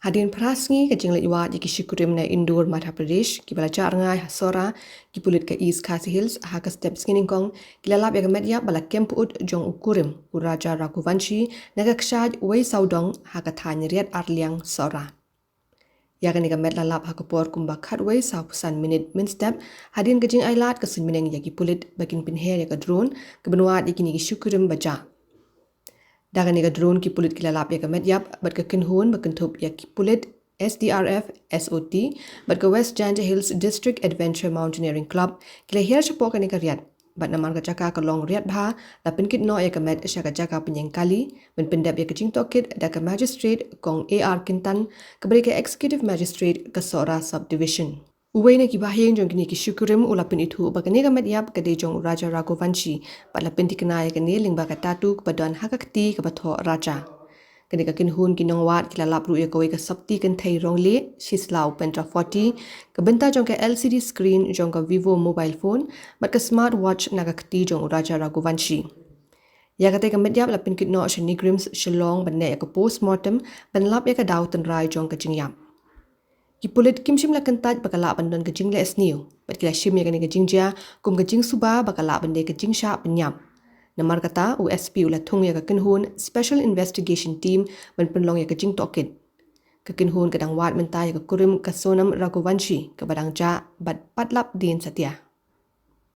Hadien prasngi ke jingleit wat ki shikurim na Indore Madhya Pradesh ki balaja rngai hasora ki pulit ke East Khasi Hills ha ka step skining kong kilalap ya metiap bala kemp ut jong kurim Raja Raghuvanshi na ka kshaj uwei saudong ha ka thanyriat arliang sora. Ya ka ni ka met lalap ha ka por kumba khatwei sa pusan minute min step hadien ke jing ailat ka sin mineng ya ki pulit bakin pinher ya ka drone ke benwat ikini ki shikurim baja. Dagan ni ka drone ki pulit kilalap ya ka metiap bat ka kinhun bakentup ya ki pulit SDRF SOT bat ka West Khasi Hills District Adventure Mountaineering Club kila hiar chapo ka ni ka riat bat namar ka jaka ka long riat bha la pinkit no ya ka met sya ka jaka penyeng kali men pendap ya ka jing tohkit da ka magistrate kong AR Kintan ka beri ka executive magistrate ka Sora subdivision. Uwei na kibahing jong kini ki shikurim ulapin itu bakane ka metiap kadei jong Raja Raghuvanshi pat la pynthikna ya kini lingba ka tatu kepaduan hakakti ke batho raja. Kani ka kinhun kinongwat kilalap ru ya kawai ka sabti kan thai rongle shislau pentra 40 ka benta jong ka LCD screen jong ka Vivo mobile phone bat ka smartwatch na ka kti jong Raja Raghuvanshi. Ya kate ka metiap la pinkit no shenigrims shalong banne ya ka postmortem banlap ya ka daw tanrai jong ka jingyap. Ki pulit kimshim la kentaj bakala bandon ke jingle sniu bat kila shim ya kani ke jingja kum ke jing suba bakala bande ke jing shah pyniap namar kata USP ula Thung ya ka kinhun special investigation team ban penlong ya ke jing tohkit ke kinhun kadang wat menta ya ka kurim ka sonam Raghuvanshi ke badang ja bat patlap din satya.